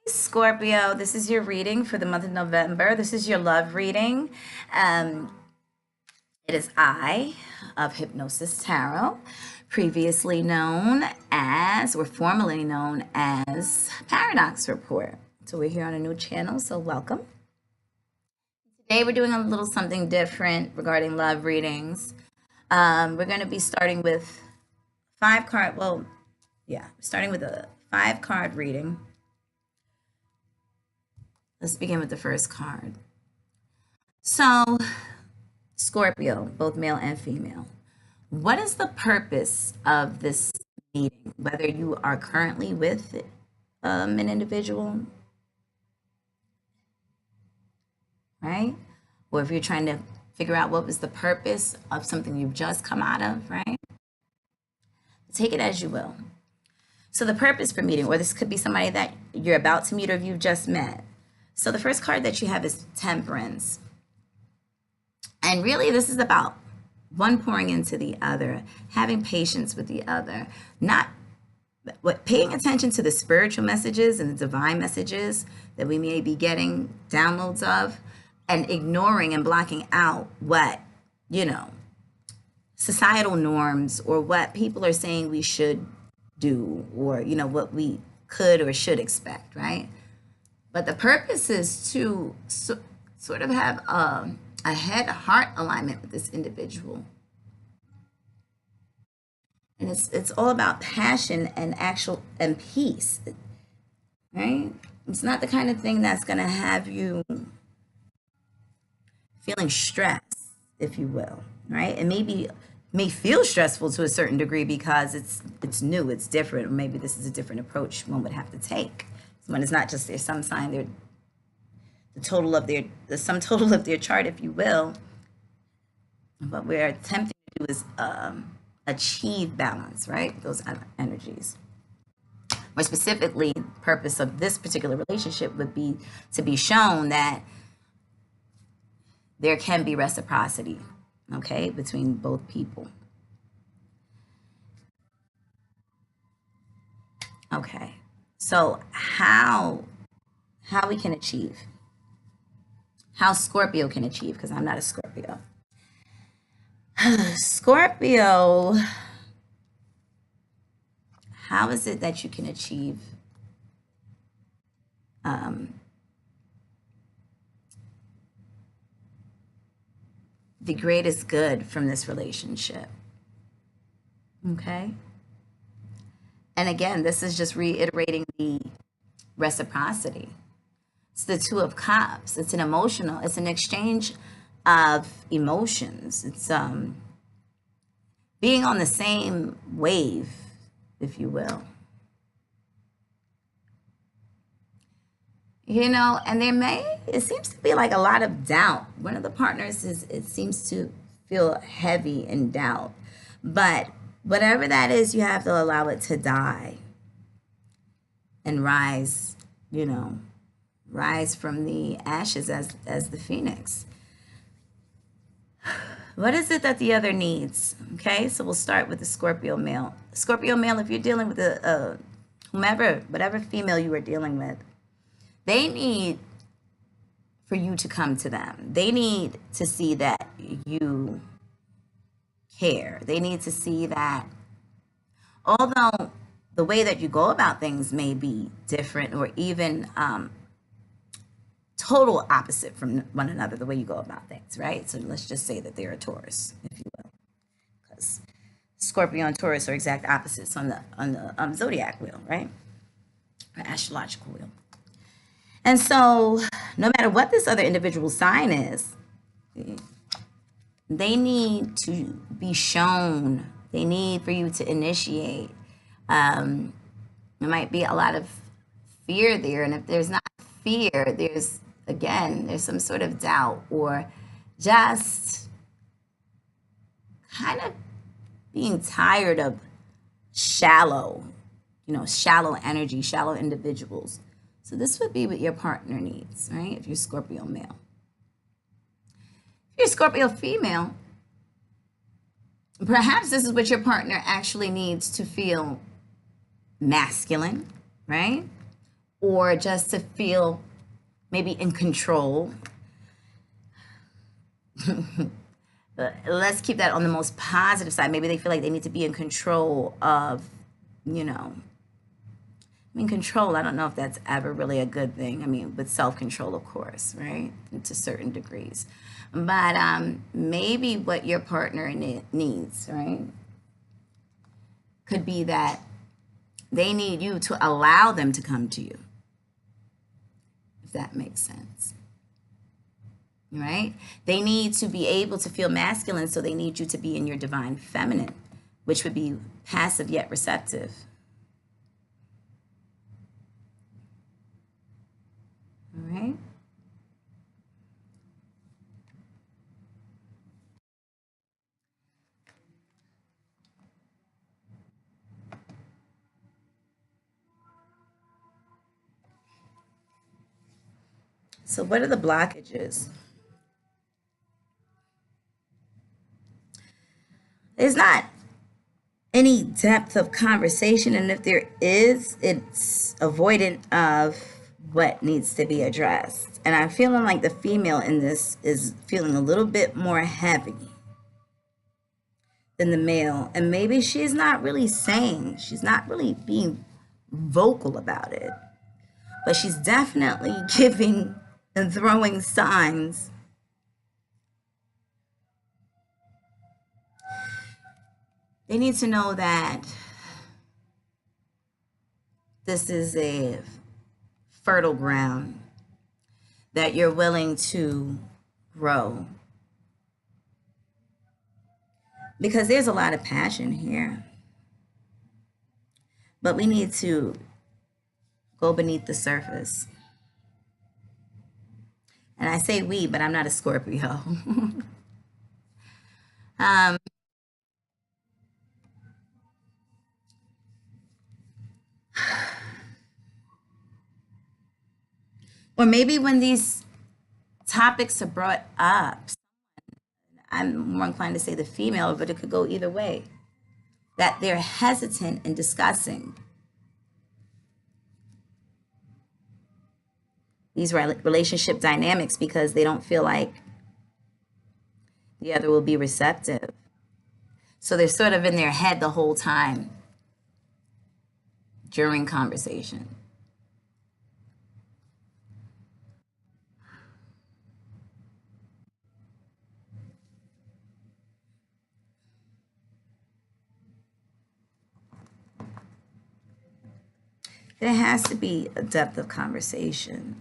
Scorpio, this is your reading for the month of November. This is your love reading. Um, it is I of Hypnosis Tarot, previously known as, or formerly known as, Paradox Report. So we're here on a new channel, so welcome. Today we're doing a little something different regarding love readings. We're going to be starting with starting with a 5-card reading. Let's begin with the first card. So, Scorpio, both male and female. What is the purpose of this meeting? Whether you are currently with an individual, right? Or if you're trying to figure out what was the purpose of something you've just come out of, right? Take it as you will. So the purpose for meeting, or this could be somebody that you're about to meet or you've just met. So the first card that you have is Temperance. And really this is about one pouring into the other, having patience with the other, paying attention to the spiritual messages and the divine messages that we may be getting downloads of, and ignoring and blocking out what, societal norms or what people are saying we should do, or, what we could or should expect, right? But the purpose is to sort of have a head-heart alignment with this individual. And it's all about passion and peace, right? It's not the kind of thing that's going to have you feeling stressed, if you will, right? And may feel stressful to a certain degree because it's new, it's different, or maybe this is a different approach one would have to take. When it's not just their sun sign, they're the sum total of their chart, if you will. What we're attempting to do is achieve balance, right? Those energies. More specifically, the purpose of this particular relationship would be to be shown that there can be reciprocity, okay, between both people. Okay. So how we can achieve, how Scorpio can achieve, because I'm not a Scorpio. Scorpio, how is it that you can achieve the greatest good from this relationship? Okay. And again, this is just reiterating the reciprocity. It's the Two of Cups. It's an exchange of emotions. It's being on the same wave, if you will. And it seems to be like a lot of doubt. One of the partners it seems to feel heavy in doubt. But whatever that is, you have to allow it to die and rise, rise from the ashes as the phoenix. What is it that the other needs? Okay, so we'll start with the Scorpio male. Scorpio male, if you're dealing with whatever female you are dealing with, they need for you to come to them. They need to see that you care. They need to see that although the way that you go about things may be different, or even total opposite from one another, the way you go about things, right? So let's just say that they're a Taurus, if you will, because Scorpio and Taurus are exact opposites on the zodiac wheel, right? Or astrological wheel. And so no matter what this other individual sign is, they need to be shown. They need for you to initiate. There might be a lot of fear there. And if there's not fear, there's some sort of doubt, or just kind of being tired of shallow energy, shallow individuals. So this would be what your partner needs, right? If you're Scorpio male. If you're Scorpio female, perhaps this is what your partner actually needs to feel masculine, right? or just to feel maybe in control. Let's keep that on the most positive side. Maybe they feel like they need to be in control of, you know, I mean, control, I don't know if that's ever really a good thing. I mean, with self-control, of course, right? To certain degrees. But maybe what your partner needs, right, could be that they need you to allow them to come to you, if that makes sense. Right? They need to be able to feel masculine, so they need you to be in your divine feminine, which would be passive yet receptive. All right? So what are the blockages? There's not any depth of conversation, and if there is, it's avoidant of what needs to be addressed. And I'm feeling like the female in this is feeling a little bit more heavy than the male, and maybe she's not really saying, she's not really being vocal about it, but she's definitely giving and throwing signs. They need to know that this is a fertile ground, that you're willing to grow. Because there's a lot of passion here. But we need to go beneath the surface. And I say we, but I'm not a Scorpio. Or maybe when these topics are brought up, I'm more inclined to say the female, but it could go either way, that they're hesitant in discussing these relationship dynamics because they don't feel like the other will be receptive. So they're sort of in their head the whole time during conversation. There has to be a depth of conversation.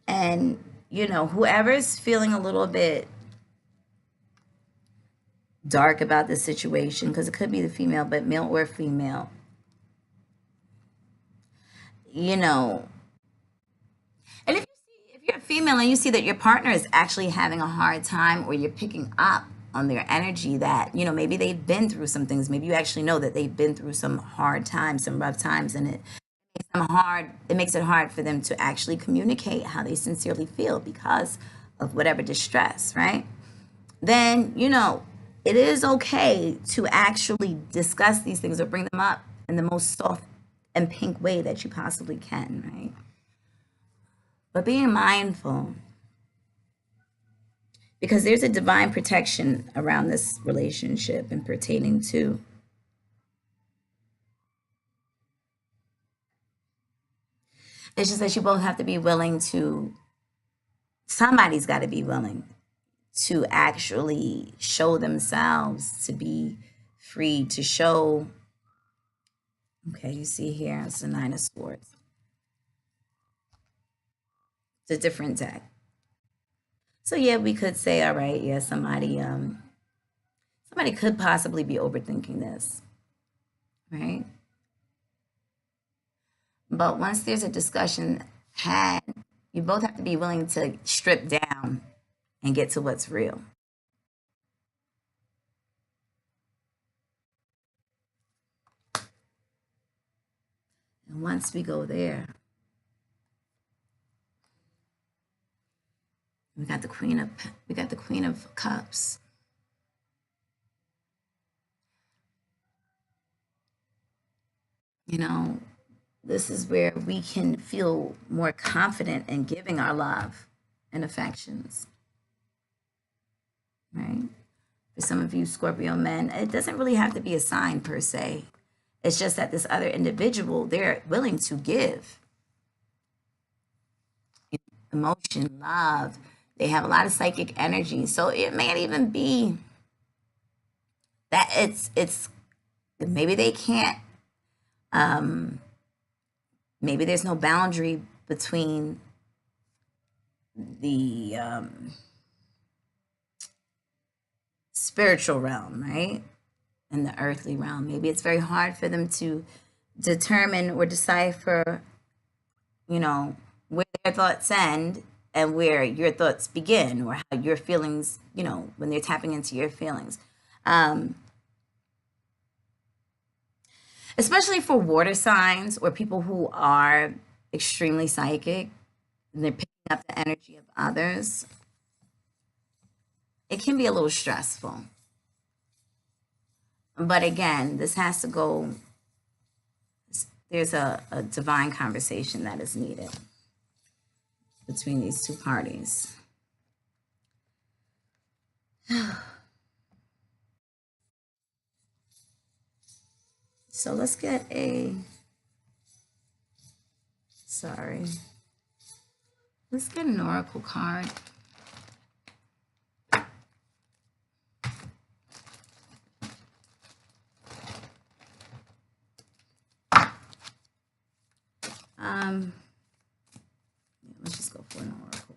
And, you know, whoever's feeling a little bit dark about the situation, because it could be the female, but male or female, you know, and if you're a female and you see that your partner is actually having a hard time, or you're picking up on their energy that, you know, maybe they've been through some things, maybe you actually know that they've been through some hard times, some rough times, and it makes it hard for them to actually communicate how they sincerely feel because of whatever distress, right? Then, you know, it is okay to actually discuss these things or bring them up in the most soft and pink way that you possibly can, right? But being mindful, because there's a divine protection around this relationship and pertaining to. It's just that you both have to be willing to, somebody's got to be willing to actually show themselves, to be free, to show. Okay, you see here, it's the Nine of Swords. It's a different deck. So yeah, we could say, all right, yeah, somebody could possibly be overthinking this, right? But once there's a discussion had, you both have to be willing to strip down and get to what's real. And once we go there, we got the Queen of Cups. You know, This is where we can feel more confident in giving our love and affections, right? For some of you Scorpio men, it doesn't really have to be a sign per se. It's just that this other individual, they're willing to give emotion, love. They have a lot of psychic energy. So it may even be that it's maybe they can't, maybe there's no boundary between the spiritual realm, right? And the earthly realm. Maybe it's very hard for them to determine or decipher, you know, where their thoughts end and where your thoughts begin, or how your feelings, you know, when they're tapping into your feelings. Especially for water signs or people who are extremely psychic and they're picking up the energy of others, it can be a little stressful. But again, this has to go, there's a divine conversation that is needed between these two parties. So let's get let's get an oracle card. Let's just go for an oracle.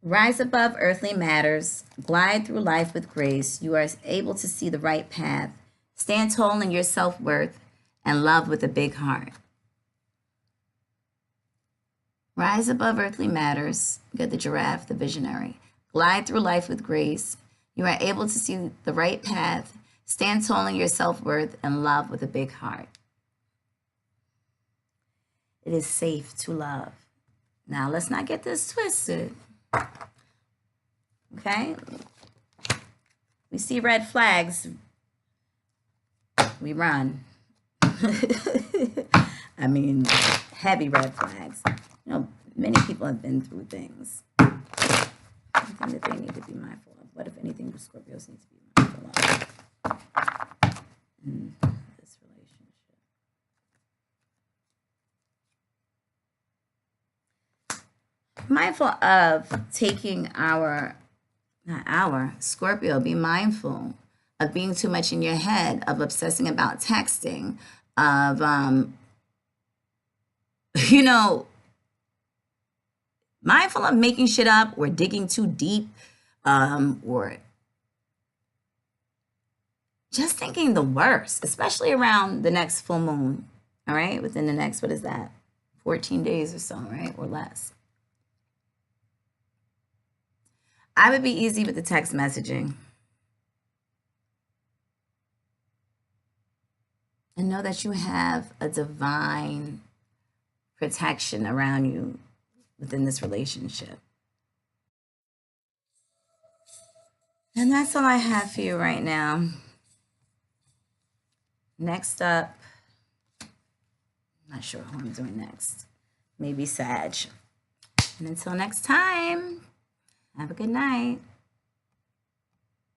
Rise above earthly matters, glide through life with grace. You are able to see the right path. Stand tall in your self-worth and love with a big heart. Rise above earthly matters. You got the giraffe, the visionary. Glide through life with grace. You are able to see the right path. Stand tall in your self-worth and love with a big heart. It is safe to love. Now, let's not get this twisted. Okay? We see red flags, we run. I mean, heavy red flags. You know, many people have been through things. Something that they need to be mindful of. What, if anything, do Scorpios need to be mindful of in this relationship? Mindful of taking Scorpio, be mindful of being too much in your head, of obsessing about texting, of, you know, mindful of making shit up or digging too deep, or just thinking the worst, especially around the next full moon, all right? Within the next, what is that, 14 days or so, right? Or less. I would be easy with the text messaging. And know that you have a divine protection around you within this relationship. And that's all I have for you right now. Next up, I'm not sure who I'm doing next. Maybe Sag. And until next time, have a good night.